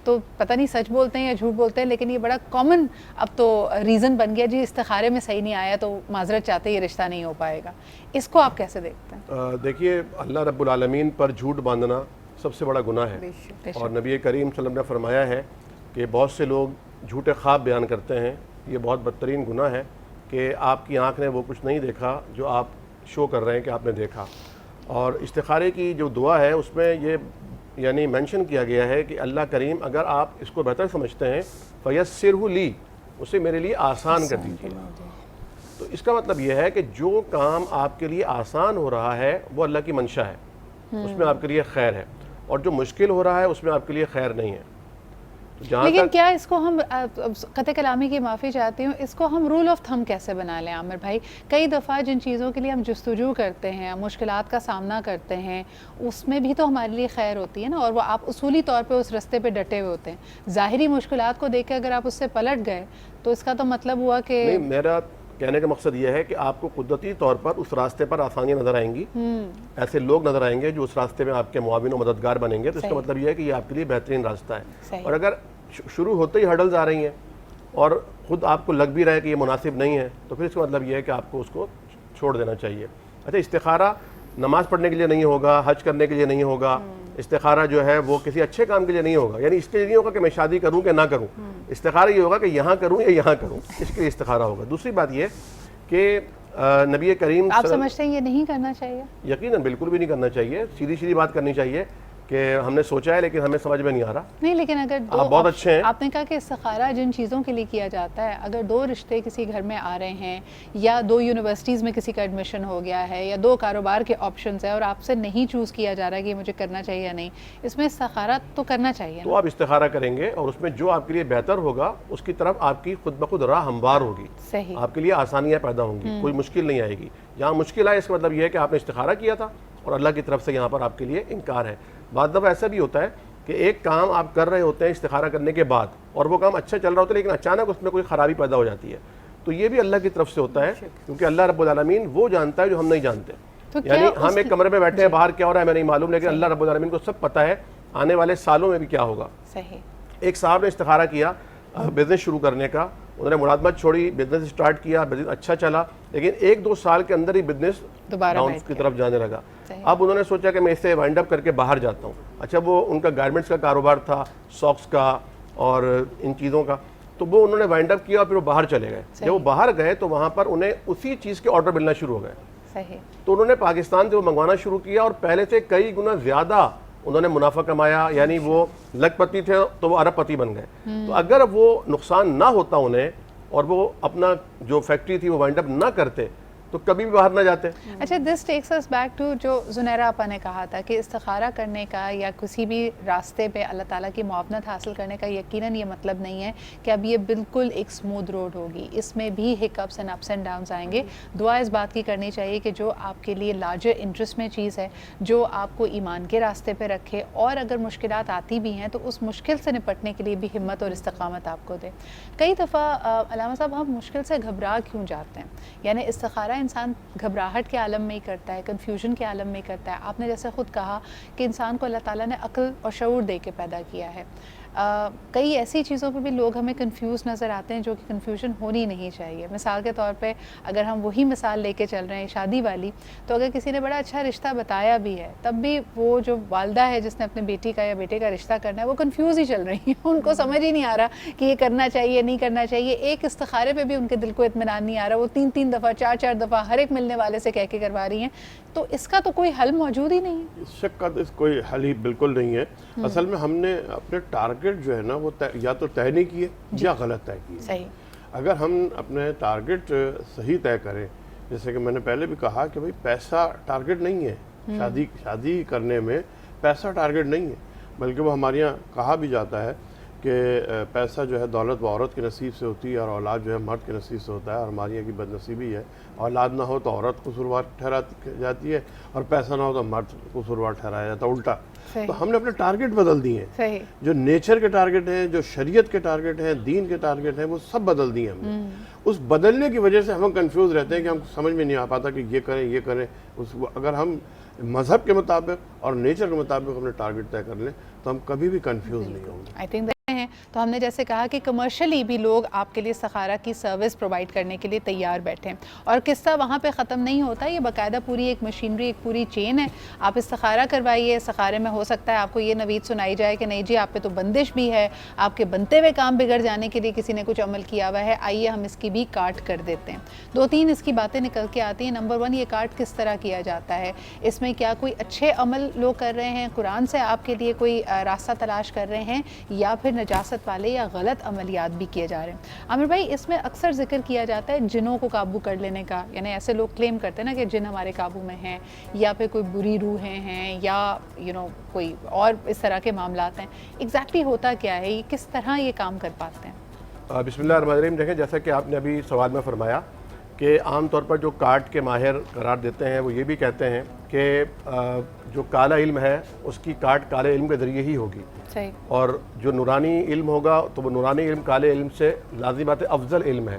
تو پتہ نہیں سچ بولتے ہیں یا جھوٹ بولتے ہیں، لیکن یہ بڑا کامن اب تو ریزن بن گیا، جی استخارے میں صحیح نہیں آیا تو معذرت چاہتے یہ رشتہ نہیں ہو پائے گا۔ اس کو آپ کیسے دیکھتے ہیں؟ دیکھیے، اللہ رب العالمین پر جھوٹ باندھنا سب سے بڑا گناہ ہے، اور نبی کریم صلی اللہ علیہ وسلم نے فرمایا ہے کہ بہت سے لوگ جھوٹے خواب بیان کرتے ہیں، یہ بہت بدترین گناہ ہے کہ آپ کی آنکھ نے وہ کچھ نہیں دیکھا جو آپ شو کر رہے ہیں کہ آپ نے دیکھا۔ اور استخارے کی جو دعا ہے اس میں یہ یعنی مینشن کیا گیا ہے کہ اللہ کریم اگر آپ اس کو بہتر سمجھتے ہیں فَيَسِّرْهُ لِي، اسے میرے لیے آسان کر دیجیے۔ تو اس کا مطلب یہ ہے کہ جو کام آپ کے لیے آسان ہو رہا ہے وہ اللہ کی منشا ہے، اس میں آپ کے لیے خیر ہے، اور جو مشکل ہو رہا ہے اس میں آپ کے لیے خیر نہیں ہے۔ لیکن کیا اس کو ہم، قطع کلامی کی معافی چاہتی ہوں، اس کو ہم رول آف تھم کیسے بنا لیں عامر بھائی؟ کئی دفعہ جن چیزوں کے لیے ہم جستجو کرتے ہیں، مشکلات کا سامنا کرتے ہیں، اس میں بھی تو ہمارے لیے خیر ہوتی ہے نا، اور وہ آپ اصولی طور پہ اس رستے پہ ڈٹے ہوئے ہوتے ہیں۔ ظاہری مشکلات کو دیکھ کے اگر آپ اس سے پلٹ گئے تو اس کا تو مطلب ہوا کہ نہیں، میرا کہنے کا مقصد یہ ہے کہ آپ کو قدرتی طور پر اس راستے پر آسانیاں نظر آئیں گی، ایسے لوگ نظر آئیں گے جو اس راستے میں آپ کے معاون و مددگار بنیں گے، تو اس کا مطلب یہ ہے کہ یہ آپ کے لیے بہترین راستہ ہے۔ اور اگر شروع ہوتے ہی ہرڈلز آ رہی ہیں اور خود آپ کو لگ بھی رہا ہے کہ یہ مناسب نہیں ہے، تو پھر اس کا مطلب یہ ہے کہ آپ کو اس کو چھوڑ دینا چاہیے۔ اچھا، استخارہ نماز پڑھنے کے لیے نہیں ہوگا، حج کرنے کے لیے نہیں ہوگا، استخارہ جو ہے وہ کسی اچھے کام کے لیے نہیں ہوگا، یعنی اس کے لیے نہیں ہوگا کہ میں شادی کروں کہ نہ کروں، استخارہ یہ ہوگا کہ یہاں کروں یا یہاں کروں، اس کے لیے استخارہ ہوگا۔ دوسری بات یہ کہ نبی کریم آپ سمجھتے ہیں یہ نہیں کرنا چاہیے؟ یقیناً بالکل بھی نہیں کرنا چاہیے، سیدھی بات کرنی چاہیے کہ ہم نے سوچا ہے لیکن ہمیں سمجھ میں نہیں آ رہا۔ نہیں، لیکن اگر آپ بہت اچھے ہیں، آپ نے کہا کہ استخارہ جن چیزوں کے لیے کیا جاتا ہے، اگر دو رشتے کسی گھر میں آ رہے ہیں، یا دو یونیورسٹیز میں کسی کا ایڈمیشن ہو گیا ہے، یا دو کاروبار کے آپشنز ہیں اور آپ سے نہیں چوز کیا جا رہا ہے کہ یہ مجھے کرنا چاہیے یا نہیں، اس میں استخارہ تو کرنا چاہیے۔ تو آپ استخارہ کریں گے اور اس میں جو آپ کے لیے بہتر ہوگا اس کی طرف آپ کی خود بخود راہ ہموار ہوگی، صحیح، آپ کے لیے آسانیاں پیدا ہوں گی، کوئی مشکل نہیں آئے گی۔ جہاں مشکل آئے اس کا مطلب یہ ہے کہ آپ نے استخارہ کیا تھا اور اللہ کی طرف سے یہاں پر آپ کے لیے انکار ہے۔ بعض دفعہ ایسا بھی ہوتا ہے کہ ایک کام آپ کر رہے ہوتے ہیں استخارہ کرنے کے بعد اور وہ کام اچھا چل رہا ہوتا ہے، لیکن اچانک اس میں کوئی خرابی پیدا ہو جاتی ہے، تو یہ بھی اللہ کی طرف سے ہوتا ہے، کیونکہ اللہ رب العالمین وہ جانتا ہے جو ہم نہیں جانتے۔ یعنی ہم ایک کمرے میں بیٹھے ہیں، باہر کیا ہو رہا ہے ہمیں نہیں معلوم، لیکن اللہ رب العالمین کو سب پتہ ہے آنے والے سالوں میں بھی کیا ہوگا۔ صحیح۔ ایک صاحب نے استخارہ کیا بزنس شروع کرنے کا، انہوں نے ملازمت چھوڑی، بزنس اسٹارٹ کیا، بزنس اچھا چلا، لیکن 1-2 سال کے اندر ہی بزنس ڈاؤن کی طرف جانے لگا۔ اب انہوں نے سوچا کہ میں اس سے وائنڈ اپ کر کے باہر جاتا ہوں۔ اچھا، وہ ان کا گارمنٹس کا کاروبار تھا، ساکس کا اور ان چیزوں کا، تو وہ انہوں نے وائنڈ اپ کیا اور پھر وہ باہر چلے گئے۔ جب وہ باہر گئے تو وہاں پر انہیں اسی چیز کے آرڈر ملنا شروع ہو گئے، صحیح، تو انہوں نے پاکستان سے وہ منگوانا شروع کیا اور پہلے سے کئی گنا زیادہ انہوں نے منافع کمایا، یعنی وہ لکھ پتی تھے تو وہ ارب پتی بن گئے۔ تو اگر وہ نقصان نہ ہوتا انہیں اور وہ اپنا جو فیکٹری تھی وہ وائنڈ اپ نہ کرتے تو کبھی بھی باہر نہ جاتے۔ اچھا، دس ٹیکس اس بیک ٹو جو زنیرہ آپا نے کہا تھا کہ استخارہ کرنے کا یا کسی بھی راستے پہ اللہ تعالیٰ کی معاونت حاصل کرنے کا یقیناً یہ مطلب نہیں ہے کہ اب یہ بالکل ایک اسموتھ روڈ ہوگی، اس میں بھی ہک اپس اینڈ ڈاؤنس آئیں گے۔ دعا اس بات کی کرنی چاہیے کہ جو آپ کے لیے لارجر انٹرسٹ میں چیز ہے، جو آپ کو ایمان کے راستے پہ رکھے، اور اگر مشکلات آتی بھی ہیں تو اس مشکل سے نپٹنے کے لیے بھی ہمت اور استقامت آپ کو دے۔ کئی دفعہ علامہ صاحب ہم مشکل سے گھبرا کیوں جاتے ہیں؟ یعنی استخارہ انسان گھبراہٹ کے عالم میں ہی کرتا ہے، کنفیوژن کے عالم میں ہی کرتا ہے۔ آپ نے جیسے خود کہا کہ انسان کو اللہ تعالیٰ نے عقل اور شعور دے کے پیدا کیا ہے۔ کئی ایسی چیزوں پہ بھی لوگ ہمیں کنفیوز نظر آتے ہیں جو کہ کنفیوژن ہونی نہیں چاہیے. مثال کے طور پہ اگر ہم وہی مثال لے کے چل رہے ہیں شادی والی, تو اگر کسی نے بڑا اچھا رشتہ بتایا بھی ہے تب بھی وہ جو والدہ ہے جس نے اپنے بیٹی کا یا بیٹے کا رشتہ کرنا ہے وہ کنفیوز ہی چل رہی ہیں, ان کو سمجھ ہی نہیں آ رہا کہ یہ کرنا چاہیے نہیں کرنا چاہیے. ایک استخارے پہ بھی ان کے دل کو اطمینان نہیں آ رہا, وہ 3 دفعہ 4 دفعہ ہر ایک ملنے والے سے کہہ کے کروا رہی ہیں. تو اس کا تو کوئی حل موجود ہی نہیں ہے. اس شک کا تو کوئی حل ہی بالکل نہیں ہے. اصل میں ہم نے اپنے ٹارگٹ جو ہے نا وہ یا تو طے نہیں کیے یا غلط طے کیے. صحیح. اگر ہم اپنے ٹارگٹ صحیح طے کریں, جیسے کہ میں نے پہلے بھی کہا کہ بھئی پیسہ ٹارگٹ نہیں ہے, شادی کرنے میں پیسہ ٹارگٹ نہیں ہے, بلکہ وہ ہمارے یہاں کہا بھی جاتا ہے کہ پیسہ جو ہے دولت و عورت کے نصیب سے ہوتی ہے اور اولاد جو ہے مرد کے نصیب سے ہوتا ہے, اور ہماری یہاں کی بد نصیبی ہے اولاد نہ ہو تو عورت قصوروار ٹھہرائی جاتی ہے اور پیسہ نہ ہو تو مرد قصوروار ٹھہرایا جاتا ہے, الٹا. تو ہم نے اپنے ٹارگٹ بدل دیے ہیں, جو نیچر کے ٹارگٹ ہیں, جو شریعت کے ٹارگٹ ہیں, دین کے ٹارگٹ ہیں, وہ سب بدل دیے ہم نے. اس بدلنے کی وجہ سے ہم کنفیوز رہتے ہیں کہ ہم سمجھ میں نہیں آ پاتا کہ یہ کریں. اگر ہم مذہب کے مطابق اور نیچر کے مطابق اپنے ٹارگٹ طے کر لیں تو ہم کبھی بھی کنفیوز نہیں ہوں گے. آئی تھنک ہیں تو ہم نے جیسے کہا کہ کمرشلی بھی لوگ آپ کے لیے استخارہ کی سروس پرووائڈ کرنے کے لیے تیار بیٹھے ہیں, اور قصہ وہاں پہ ختم نہیں ہوتا, یہ باقاعدہ پوری ایک مشینری, ایک پوری چین ہے. آپ استخارہ کروائیے, استخارے میں ہو سکتا ہے آپ کو یہ نوید سنائی جائے کہ نہیں جی آپ پہ تو بندش بھی ہے, آپ کے بنتے ہوئے کام بگڑ جانے کے لیے کسی نے کچھ عمل کیا ہوا ہے, آئیے ہم اس کی بھی کاٹ کر دیتے ہیں. 2-3 اس کی باتیں نکل کے آتی ہیں. نمبر 1, یہ کاٹ کس طرح کیا جاتا ہے, اس میں کیا کوئی اچھے عمل لوگ کر رہے ہیں, قرآن سے آپ کے لیے کوئی راستہ تلاش کر رہے ہیں, یا پھر نجاست والے یا غلط عملیات بھی کیے جا رہے ہیں. عامر بھائی, اس میں اکثر ذکر کیا جاتا ہے جنوں کو قابو کر لینے کا, یعنی ایسے لوگ کلیم کرتے ہیں نا کہ جن ہمارے قابو میں ہیں, یا پھر کوئی بری روحیں ہیں, یا کوئی اور اس طرح کے معاملات ہیں. ایگزیکٹلی ہوتا کیا ہے, یہ کس طرح یہ کام کر پاتے ہیں؟ بسم اللہ الرحمن الرحیم. دیکھیں, جیسا کہ آپ نے ابھی سوال میں فرمایا کہ عام طور پر جو کاٹ کے ماہر قرار دیتے ہیں وہ یہ بھی کہتے ہیں کہ جو کالا علم ہے اس کی کاٹ کالے علم کے ذریعے ہی ہوگی, اور جو نورانی علم ہوگا تو وہ نورانی علم کالے علم سے لازمات افضل علم ہے.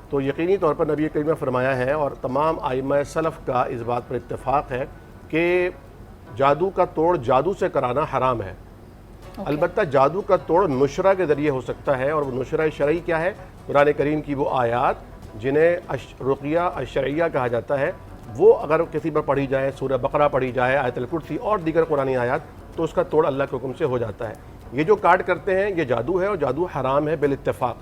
تو یقینی طور پر نبی کریم نے فرمایا ہے, اور تمام ائمہ سلف کا اس بات پر اتفاق ہے کہ جادو کا توڑ جادو سے کرانا حرام ہے. البتہ جادو کا توڑ نشرہ کے ذریعے ہو سکتا ہے, اور وہ نشرہ شرعی کیا ہے, قرآن کریم کی وہ آیات جنہیں رقیہ الشرعیہ کہا جاتا ہے, وہ اگر کسی پر پڑھی جائے, سورہ بقرہ پڑھی جائے, آیت الکرسی اور دیگر قرآنی آیات, تو اس کا توڑ اللہ کے حکم سے ہو جاتا ہے. یہ جو کاٹ کرتے ہیں یہ جادو ہے, اور جادو حرام ہے بالاتفاق.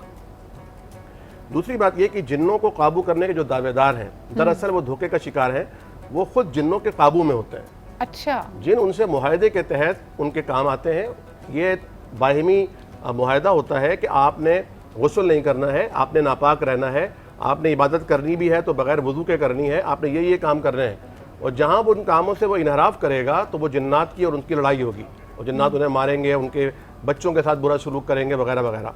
دوسری بات یہ کہ جنوں کو قابو کرنے کے جو دعوے دار ہیں, دراصل وہ دھوکے کا شکار ہیں, وہ خود جنوں کے قابو میں ہوتے ہیں. اچھا. جن ان سے معاہدے کے تحت ان کے کام آتے ہیں. یہ باہمی معاہدہ ہوتا ہے کہ آپ نے غسل نہیں کرنا ہے, آپ نے ناپاک رہنا ہے, آپ نے عبادت کرنی بھی ہے تو بغیر وضو کے کرنی ہے, آپ نے یہ کام کرنے ہیں. اور جہاں وہ ان کاموں سے وہ انحراف کرے گا تو وہ جنات کی اور ان کی لڑائی ہوگی, اور جنات انہیں ماریں گے, ان کے بچوں کے ساتھ برا سلوک کریں گے وغیرہ وغیرہ.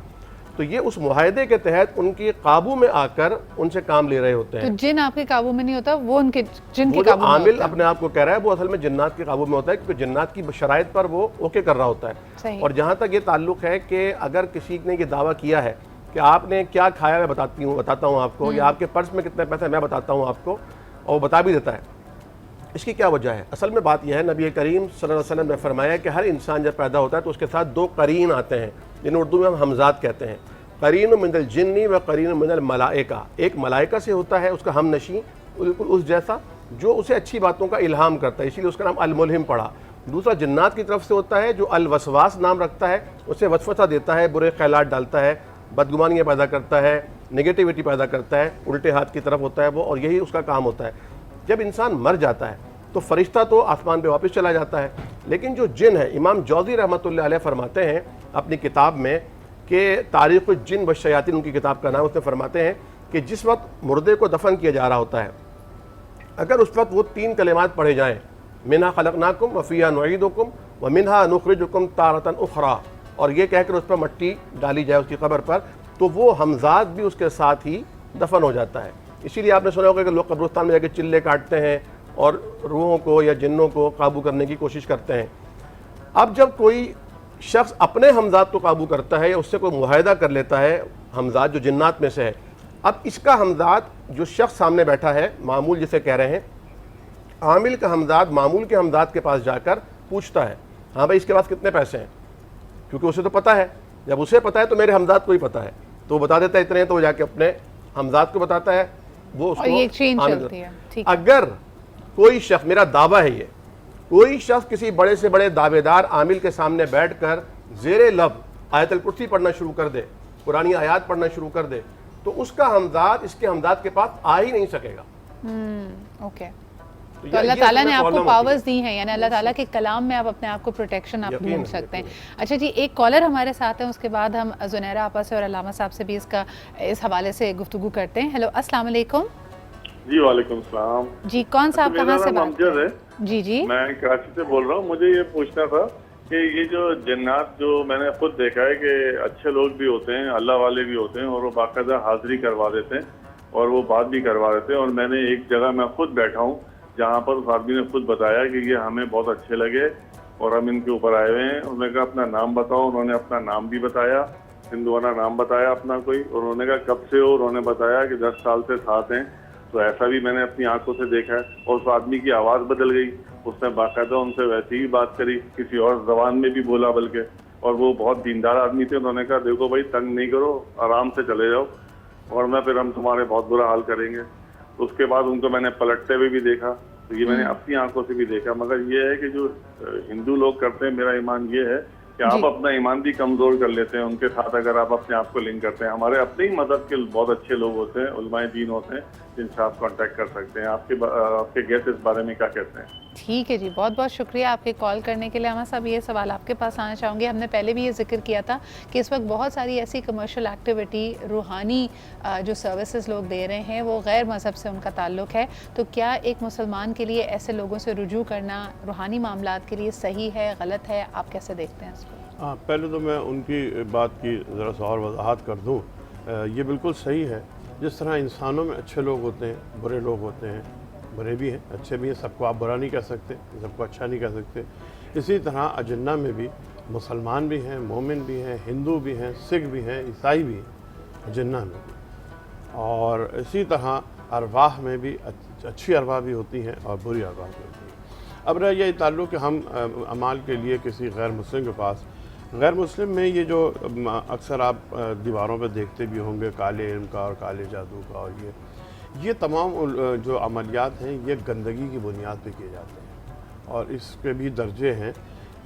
تو یہ اس معاہدے کے تحت ان کی قابو میں آ کر ان سے کام لے رہے ہوتے ہیں. تو جن آپ کے قابو میں نہیں ہوتا, وہ ان کے جن کے وہ قابو میں عامل ہوتا ہے. اپنے آپ کو کہہ رہا ہے وہ اصل میں جنات کے قابو میں ہوتا ہے, کیونکہ جنات کی شرائط پر وہ اوکے کر رہا ہوتا ہے. صحیح. اور جہاں تک یہ تعلق ہے کہ اگر کسی نے یہ دعویٰ کیا ہے کہ آپ نے کیا کھایا میں بتاتا ہوں آپ کو, یا آپ کے پرس میں کتنے پیسے میں بتاتا ہوں آپ کو, اور وہ بتا بھی دیتا ہے, اس کی کیا وجہ ہے؟ اصل میں بات یہ ہے, نبی کریم صلی اللہ علیہ وسلم نے فرمایا کہ ہر انسان جب پیدا ہوتا ہے تو اس کے ساتھ 2 قرین آتے ہیں, جنہیں اردو میں ہم حمزات کہتے ہیں. قرین من الجن و قرین من الملائکہ. ایک ملائکہ سے ہوتا ہے اس کا ہم نشین, بالکل اس جیسا جو اسے اچھی باتوں کا الہام کرتا ہے, اسی لیے اس کا نام الملہم پڑا. دوسرا جنات کی طرف سے ہوتا ہے جو الوسواس نام رکھتا ہے, اسے وسوسہ دیتا ہے, برے خیالات ڈالتا ہے, بدگمانیاں پیدا کرتا ہے, نگیٹیوٹی پیدا کرتا ہے, الٹے ہاتھ کی طرف ہوتا ہے وہ, اور یہی اس کا کام ہوتا ہے. جب انسان مر جاتا ہے تو فرشتہ تو آسمان پہ واپس چلا جاتا ہے, لیکن جو جن ہے, امام جوزی رحمۃ اللہ علیہ فرماتے ہیں اپنی کتاب میں کہ تاریخ الجن والشیاطین ان کی کتاب کا نام, اس میں فرماتے ہیں کہ جس وقت مردے کو دفن کیا جا رہا ہوتا ہے, اگر اس وقت وہ 3 کلمات پڑھے جائیں, منہا خلقناکم وفیہا نعیدکم ومنہا نخرجکم تارۃ اخری, اور یہ کہہ کر اس پر مٹی ڈالی جائے اس کی قبر پر, تو وہ حمزات بھی اس کے ساتھ ہی دفن ہو جاتا ہے. اسی لیے آپ نے سنا ہوگا کہ لوگ قبرستان میں جا کے چلے کاٹتے ہیں اور روحوں کو یا جنوں کو قابو کرنے کی کوشش کرتے ہیں. اب جب کوئی شخص اپنے حمزات کو قابو کرتا ہے یا اس سے کوئی معاہدہ کر لیتا ہے, حمزات جو جنات میں سے ہے, اب اس کا حمزات جو شخص سامنے بیٹھا ہے, معمول جسے کہہ رہے ہیں, عامل کا حمزات معمول کے حمزات کے پاس جا کر پوچھتا ہے, ہاں بھائی اس کے پاس کتنے پیسے ہیں, کیونکہ اسے تو پتہ ہے، جب اسے پتہ ہے تو میرے ہمزاد کو ہی پتہ ہے، تو وہ بتا دیتا ہے اتنے ہیں، تو وہ جا کے اپنے ہمزاد کو بتاتا ہے، وہ اس اور یہ چین کو چلتی ہے. ٹھیک ہے. اگر کوئی شخص، میرا دعویٰ ہے یہ، کوئی شخص کسی بڑے سے بڑے دعوے دار عامل کے سامنے بیٹھ کر زیر لب آیت الکرسی پڑھنا شروع کر دے، قرآنی آیات پڑھنا شروع کر دے، تو اس کا ہمزاد اس کے ہمزاد کے پاس آ ہی نہیں سکے گا. اوکے. تو اللہ تعالیٰ نے آپ کو پاورز دی ہیں، یعنی اللہ تعالیٰ کے کلام میں آپ اپنے آپ کو پروٹیکشن آپ ڈھونڈ سکتے ہیں. اچھا جی، ایک کالر ہمارے ساتھ ہیں، اس کے بعد ہم زنیرہ آپا سے اور علامہ صاحب سے بھی اس حوالے سے گفتگو کرتے ہیں. ہیلو، السلام علیکم. جی وعلیکم السلام. جی کون صاحب کہاں سے بات کر رہے ہیں؟ جی جی میں کراچی سے بول رہا ہوں. مجھے یہ پوچھنا تھا کہ یہ جو جنات جو میں نے خود دیکھا ہے کہ اچھے لوگ بھی ہوتے ہیں، اللہ والے بھی ہوتے ہیں، اور وہ باقاعدہ حاضری کروا دیتے ہیں اور وہ بات بھی کروا دیتے ہیں. اور میں نے ایک جگہ میں خود بیٹھا ہوں جہاں پر اس آدمی نے خود بتایا کہ یہ ہمیں بہت اچھے لگے اور ہم ان کے اوپر آئے ہوئے ہیں. انہوں نے کہا اپنا نام بتاؤ، انہوں نے اپنا نام بھی بتایا، ہندوانہ نام بتایا اپنا کوئی، اور انہوں نے کہا کب سے ہو، انہوں نے بتایا کہ 10 سال سے ساتھ ہیں. تو ایسا بھی میں نے اپنی آنکھوں سے دیکھا ہے. اور اس آدمی کی آواز بدل گئی، اس نے باقاعدہ ان سے ویسی ہی بات کری، کسی اور زبان میں بھی بولا بلکہ. اور وہ بہت دیندار آدمی تھے. انہوں نے کہا دیکھو بھائی تنگ نہیں کرو، آرام سے چلے جاؤ ورنہ پھر ہم تمہارے بہت برا حال کریں گے. اس کے بعد ان کو میں نے پلٹتے ہوئے بھی دیکھا. تو یہ میں نے اپنی آنکھوں سے بھی دیکھا. مگر یہ ہے کہ جو ہندو لوگ کرتے ہیں، میرا ایمان یہ ہے کہ آپ اپنا ایمان بھی کمزور کر لیتے ہیں ان کے ساتھ اگر آپ اپنے آپ کو لنک کرتے ہیں. ہمارے اپنے ہی مذہب کے بہت اچھے لوگ ہوتے ہیں، علماء دین ہوتے ہیں جن سے آپ کانٹیکٹ کر سکتے ہیں. آپ کے گیسٹ اس بارے میں کیا کہتے ہیں؟ ٹھیک ہے جی، بہت بہت شکریہ آپ کے کال کرنے کے لیے. احمد صاحب یہ سوال آپ کے پاس آنا چاہوں گے. ہم نے پہلے بھی یہ ذکر کیا تھا کہ اس وقت بہت ساری ایسی کمرشل ایکٹیویٹی، روحانی جو سروسز لوگ دے رہے ہیں وہ غیر مذہب سے ان کا تعلق ہے. تو کیا ایک مسلمان کے لیے ایسے لوگوں سے رجوع کرنا روحانی معاملات کے لیے صحیح ہے، غلط ہے؟ آپ کیسے دیکھتے ہیں اس کو؟ ہاں، پہلے تو میں ان کی بات کی ذرا سا اور وضاحت کر دوں. یہ بالکل صحیح ہے. جس طرح انسانوں میں اچھے لوگ ہوتے ہیں، برے لوگ ہوتے ہیں، برے بھی ہیں اچھے بھی ہیں، سب کو آپ برا نہیں کہہ سکتے، سب کو اچھا نہیں کہہ سکتے. اسی طرح اجنہ میں بھی مسلمان بھی ہیں، مومن بھی ہیں، ہندو بھی ہیں، سکھ بھی ہیں، عیسائی بھی ہیں اجنہ میں بھی. اور اسی طرح ارواح میں بھی اچھی ارواح بھی ہوتی ہیں اور بری ارواح بھی ہوتی ہیں. اب رہا یہ تعلق کہ ہم اعمال کے لیے کسی غیر مسلم کے پاس، غیر مسلم میں یہ جو اکثر آپ دیواروں پہ دیکھتے بھی ہوں گے کالے علم کا اور کالے جادو کا، اور یہ تمام جو عملیات ہیں یہ گندگی کی بنیاد پہ کیے جاتے ہیں. اور اس کے بھی درجے ہیں،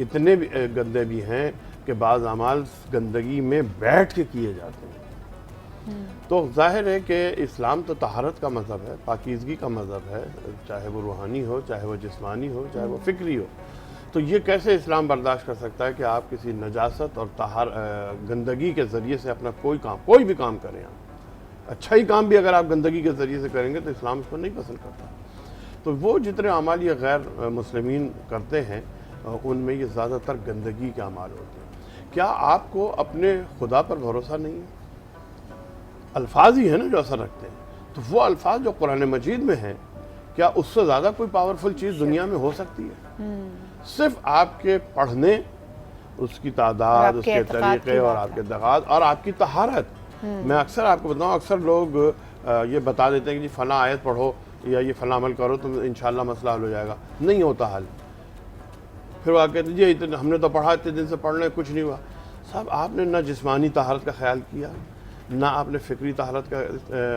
اتنے بھی گندے بھی ہیں کہ بعض اعمال گندگی میں بیٹھ کے کیے جاتے ہیں. تو ظاہر ہے کہ اسلام تو طہارت کا مذہب ہے، پاکیزگی کا مذہب ہے، چاہے وہ روحانی ہو، چاہے وہ جسمانی ہو، چاہے وہ فکری ہو. تو یہ کیسے اسلام برداشت کر سکتا ہے کہ آپ کسی نجاست اور گندگی کے ذریعے سے اپنا کوئی بھی کام کریں؟ آپ اچھا ہی کام بھی اگر آپ گندگی کے ذریعے سے کریں گے تو اسلام اس کو نہیں پسند کرتا. تو وہ جتنے اعمال یہ غیر مسلمین کرتے ہیں ان میں یہ زیادہ تر گندگی کے اعمال ہوتے ہیں. کیا آپ کو اپنے خدا پر بھروسہ نہیں ہے؟ الفاظ ہی ہیں نا جو اثر رکھتے ہیں. تو وہ الفاظ جو قرآن مجید میں ہیں، کیا اس سے زیادہ کوئی پاورفل چیز دنیا میں ہو سکتی ہے؟ صرف آپ کے پڑھنے، اس کی تعداد، اس کے طریقے اور آپ کے اعتقاد اور آپ کی طہارت. میں اکثر آپ کو بتاؤں، اکثر لوگ یہ بتا دیتے ہیں کہ جی فلاں آیت پڑھو یا یہ فلاں عمل کرو تو انشاءاللہ مسئلہ حل ہو جائے گا. نہیں ہوتا حل. پھر وہ کہتے ہیں جی ہم نے تو پڑھا اتنے دن سے پڑھ لیں کچھ نہیں ہوا. صاحب آپ نے نہ جسمانی طہارت کا خیال کیا، نہ آپ نے فکری طہارت کا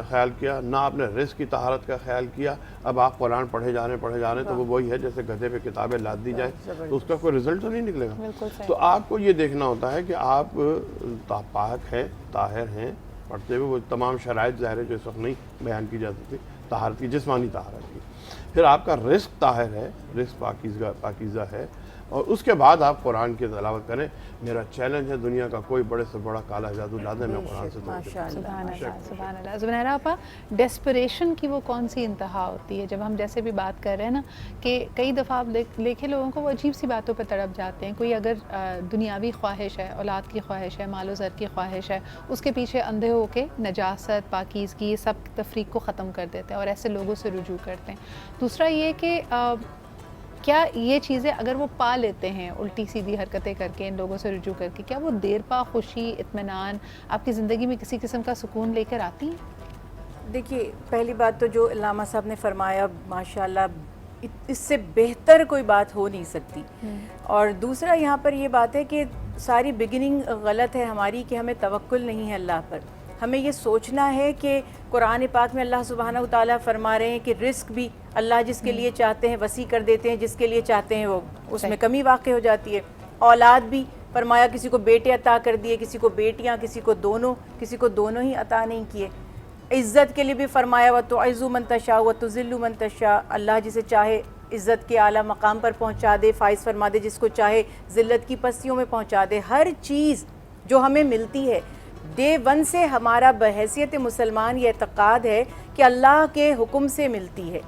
خیال کیا، نہ آپ نے رزق کی طہارت کا خیال کیا. اب آپ قرآن پڑھے جا رہے ہیں تو وہ وہی ہے جیسے گدھے پہ کتابیں لاد دی جائیں تو اس کا کوئی رزلٹ تو نہیں نکلے گا. تو آپ کو یہ دیکھنا ہوتا ہے کہ آپ پاک ہیں، طاہر ہیں، پڑھتے ہوئے وہ تمام شرائط ظاہر ہے جو اس وقت نہیں بیان کی جا سکتی طہارت کی، جسمانی طہارت کی. پھر آپ کا رزق طاہر ہے، رزق پاکیزہ ہے، اور اس کے بعد آپ قرآن کی تلاوت کریں. میرا چیلنج ہے دنیا کا کوئی بڑے سے بڑا کالا جادو لا دیں، میں قرآن سے سبحان اللہ. زبینہ آپا، ڈیسپریشن کی وہ کون سی انتہا ہوتی ہے جب ہم جیسے بھی بات کر رہے ہیں نا کہ کئی دفعہ آپ دیکھیں لوگوں کو وہ عجیب سی باتوں پہ تڑپ جاتے ہیں. کوئی اگر دنیاوی خواہش ہے، اولاد کی خواہش ہے، مال و زر کی خواہش ہے، اس کے پیچھے اندھے ہو کے نجاست، پاکیزگی، سب تفریق کو ختم کر دیتے ہیں اور ایسے لوگوں سے رجوع کرتے ہیں. دوسرا یہ کہ کیا یہ چیزیں اگر وہ پا لیتے ہیں الٹی سیدھی حرکتیں کر کے ان لوگوں سے رجوع کر کے، کیا وہ دیر پا خوشی، اطمینان آپ کی زندگی میں کسی قسم کا سکون لے کر آتی ہیں؟ دیکھیے، پہلی بات تو جو علامہ صاحب نے فرمایا ماشاءاللہ اس سے بہتر کوئی بات ہو نہیں سکتی. اور دوسرا یہاں پر یہ بات ہے کہ ساری بگننگ غلط ہے ہماری کہ ہمیں توکل نہیں ہے اللہ پر. ہمیں یہ سوچنا ہے کہ قرآن پاک میں اللہ سبحانہ وتعالیٰ فرما رہے ہیں کہ رزق بھی اللہ جس کے لیے چاہتے ہیں وسیع کر دیتے ہیں, جس کے لیے چاہتے ہیں وہ اس میں کمی واقع ہو جاتی ہے. اولاد بھی فرمایا کسی کو بیٹے عطا کر دیے, کسی کو بیٹیاں, کسی کو دونوں ہی عطا نہیں کیے. عزت کے لیے بھی فرمایا وَتُعِزُّ مَن تَشَاءُ وَتُذِلُّ مَن تَشَاءُ, اللہ جسے چاہے عزت کے اعلیٰ مقام پر پہنچا دے, فائز فرما دے, جس کو چاہے ذلت کی پستیوں میں پہنچا دے. ہر چیز جو ہمیں ملتی ہے ڈے ون سے ہمارا بحیثیت مسلمان یہ اعتقاد ہے کہ اللہ کے حکم سے ملتی ہے,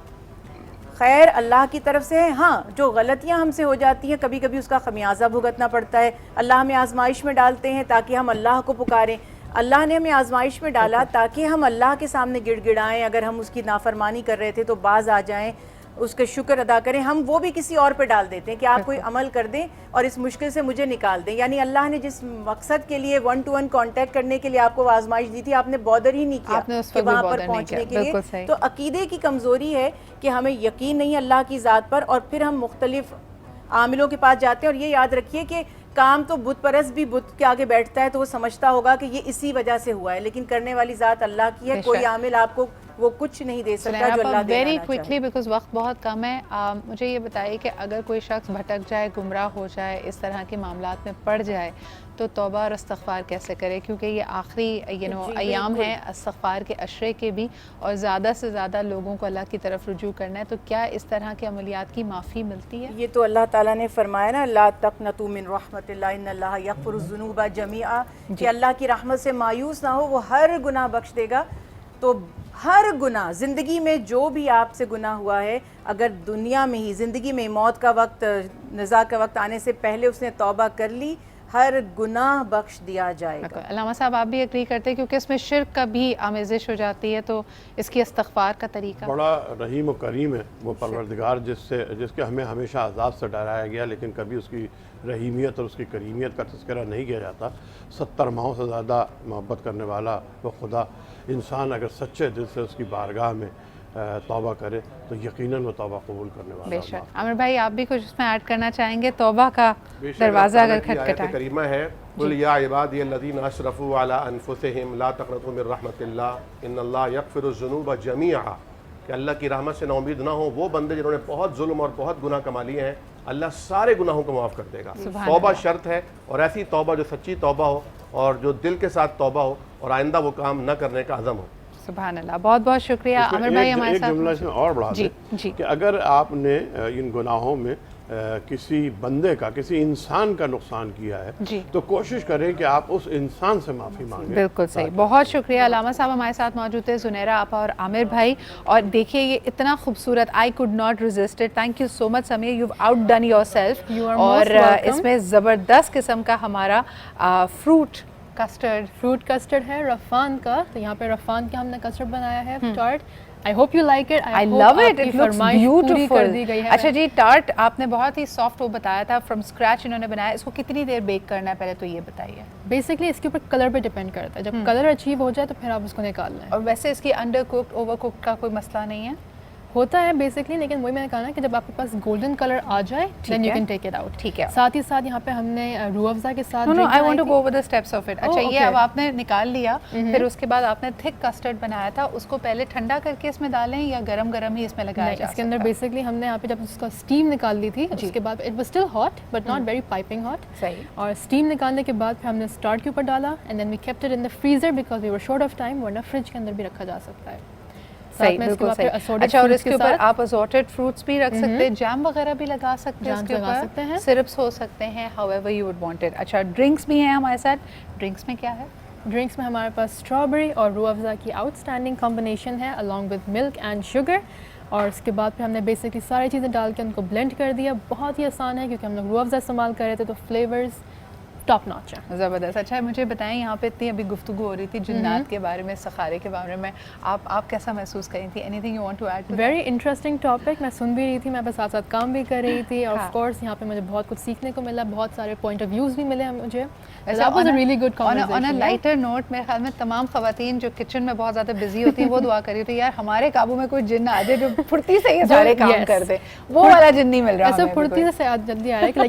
خیر اللہ کی طرف سے ہے. ہاں جو غلطیاں ہم سے ہو جاتی ہیں کبھی کبھی اس کا خمیازہ بھگتنا پڑتا ہے. اللہ ہمیں آزمائش میں ڈالتے ہیں تاکہ ہم اللہ کو پکاریں. اللہ نے ہمیں آزمائش میں ڈالا تاکہ ہم اللہ کے سامنے گڑ گڑائیں, اگر ہم اس کی نافرمانی کر رہے تھے تو باز آ جائیں, اس کے شکر ادا کریں. ہم وہ بھی کسی اور پہ ڈال دیتے ہیں کہ آپ کوئی عمل کر دیں اور اس مشکل سے مجھے نکال دیں. یعنی اللہ نے جس مقصد کے لیے 1 to 1 کانٹیکٹ کرنے کے لیے آپ کو آزمائش دی تھی, آپ نے بادر ہی نہیں کیا کہ وہاں پر پہنچنے کے لیے. تو عقیدے کی کمزوری ہے کہ ہمیں یقین نہیں اللہ کی ذات پر, اور پھر ہم مختلف عاملوں کے پاس جاتے ہیں. اور یہ یاد رکھیے کہ کام تو بت پرست بھی بت کے آگے بیٹھتا ہے تو وہ سمجھتا ہوگا کہ یہ اسی وجہ سے ہوا ہے, لیکن کرنے والی ذات اللہ کی ہے. کوئی عامل آپ کو وہ کچھ نہیں دے سکتا جو اللہ دینا ویری کوئکلی بیکاز وقت بہت کم ہے. مجھے یہ بتائیے کہ اگر کوئی شخص بھٹک جائے, گمراہ ہو جائے, اس طرح کے معاملات میں پڑ جائے تو توبہ اور استغفار کیسے کرے, کیونکہ یہ آخری ایام ہیں استغفار کے عشرے کے بھی, اور زیادہ سے زیادہ لوگوں کو اللہ کی طرف رجوع کرنا ہے. تو کیا اس طرح کے عملیات کی معافی ملتی ہے؟ یہ تو اللہ تعالیٰ نے فرمایا نا, لا تقنطوا من رحمت اللہ ان اللہ یغفر الذنوب جميعا, کہ اللہ کی رحمت سے مایوس نہ ہو, وہ ہر گناہ بخش دے گا. تو ہر گناہ زندگی میں جو بھی آپ سے گناہ ہوا ہے, اگر دنیا میں ہی زندگی میں موت کا وقت, نزاع کا وقت آنے سے پہلے اس نے توبہ کر لی, ہر گناہ بخش دیا جائے گا. علامہ صاحب آپ بھی ایگری کرتے ہیں کیونکہ اس میں شرک کا بھی آمیزش ہو جاتی ہے, تو اس کی استغفار کا طریقہ بڑا رحیم و کریم ہے وہ پروردگار, جس کے ہمیں ہمیشہ عذاب سے ڈرایا گیا, لیکن کبھی اس کی رحیمیت اور اس کی کریمیت کا تذکرہ نہیں کیا جاتا. 70 ماہوں سے زیادہ محبت کرنے والا وہ خدا, انسان اگر سچے دل سے اس کی بارگاہ میں توبہ کرے تو یقیناً وہ توبہ قبول کرنے والا. بے شک. عامر بھائی آپ بھی کچھ اس میں ایڈ کرنا چاہیں گے؟ توبہ کا دروازہ اگر کھٹکھٹائے. آیت کریمہ ہے, قل یا عبادی الذین اسرفوا علی انفسہم لا تقنطوا من رحمت اللہ ان اللہ یغفر الذنوب جمیعا, کہ اللہ کی رحمت سے نا امید نہ ہو وہ بندے جنہوں نے بہت ظلم اور بہت گناہ کما لیے ہیں, اللہ سارے گناہوں کو معاف کر دے گا. توبہ شرط ہے, اور ایسی توبہ جو سچی توبہ ہو اور جو دل کے ساتھ توبہ ہو اور آئندہ وہ کام نہ کرنے کا عزم ہو. سبحان اللہ, بہت بہت شکریہ عامر بھائی ہمارے ساتھ. ایک جملہ اس میں اور بڑھا دیں کہ اگر آپ نے ان گناہوں میں کسی بندے کا, کسی انسان کا نقصان کیا ہے تو کوشش کریں کہ آپ اس انسان سے معافی مانگیں. بالکل صحیح, بہت شکریہ. علامہ صاحب ہمارے ساتھ موجود تھے, زنیرہ آپا اور عامر بھائی, اور دیکھیے یہ اتنا خوبصورت, I could not resist it. Thank you so much Sameer, you outdone yourself. اور اس میں زبردست قسم کا ہمارا فروٹ کسٹرڈ ہے رفان کا, تو یہاں پہ رفان کا ہم نے کسٹرڈ بنایا ہے tarot. I hope you like it. I love it. It looks beautiful. اچھا جی, ٹارٹ آپ نے بہت ہی سافٹ وہ بتایا تھا, فرام اسکریچ انہوں نے بنایا. اس کو کتنی دیر بیک کرنا ہے پہلے تو یہ بتائیے. بیسکلی اس کے اوپر کلر پہ ڈیپینڈ کرتا ہے, جب کلر اچیو ہو جائے تو پھر آپ اس کو نکال لیں. اور ویسے اس کی انڈر کوکڈ اوور کوکڈ کا کوئی مسئلہ نہیں ہے؟ ہوتا ہے بیسکلی, لیکن وہی میں نے کہا نا کہ جب آپ کے پاس گولڈن کلر آ جائے then you can take it out. ٹھیک ہے. ساتھ ہی ساتھ یہاں پہ ہم نے روح افزا کے ساتھ I want to go over the steps of it. اچھا یہ اب آپ نے نکال لیا, پھر اس کے بعد آپ نے تھک کسٹرڈ بنایا تھا, اس کو پہلے ٹھنڈا کر کے اس میں ڈالیں یا گرم گرم ہی اس میں لگایا جائے؟ اس کے اندر بیسکلی ہم نے یہاں پہ جب اس کا اسٹیم نکال لی تھی, اس کے بعد it was still hot but not very piping hot. صحیح. اور اسٹیم نکالنے کے بعد پھر ہم نے اسٹارٹ کے اوپر ڈالا, and then we kept it in the freezer because we were short of time, ورنہ فریج کے اندر بھی رکھا جا سکتا ہے. صحیح, بالکل صحیح. اچھا, اور اس کے اوپر آپ اسورٹڈ فروٹس بھی رکھ سکتے ہیں, جیم وغیرہ بھی لگا سکتے ہیں, اس کے اوپر سرپس ہو سکتے ہیں, how ever you would want it. اچھا, ڈرنکس بھی ہیں ہمارے ساتھ. ڈرنکس میں کیا ہے؟ ڈرنکس میں ہمارے پاس اسٹرابیری اور روح افزا کی آؤٹ اسٹینڈنگ کمبینیشن ہے along with Malik and sugar. اور اس کے بعد پھر ہم نے بیسکلی ساری چیزیں ڈال کے ان کو بلینڈ کر دیا. بہت ہی آسان ہے کیونکہ ہم لوگ روح افزا استعمال کر رہے تھے, تو فلیورز ٹاپ ناچ ہے. زبردست. اچھا مجھے بتائیں, یہاں پہ اتنی ابھی گفتگو ہو رہی تھی جنات کے بارے میں, استخارے کے بارے میں, آپ کیسا محسوس کر رہی تھی؟ Anything you want to add? Very interesting topic, میں سن بھی رہی تھی, میں بس ساتھ ساتھ کام بھی کر رہی تھی, اور آف کورس یہاں پہ مجھے بہت کچھ سیکھنے کو ملا, بہت سارے پوائنٹ آف ویوز بھی ملے مجھے. Really good conversation. On a lighter note, میرے خیال میں تمام خواتین جو کچن میں بہت زیادہ بزی ہوتی ہیں وہ دعا کر رہی تھی یار ہمارے قابو میں کوئی جن آ جائے جو پھرتی سے یہ سارے کام کر دے. وہ والا جن نہیں مل رہا, ایسا پھرتی سے جلدی آ رہا ہے کہ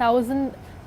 1000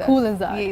cool is that?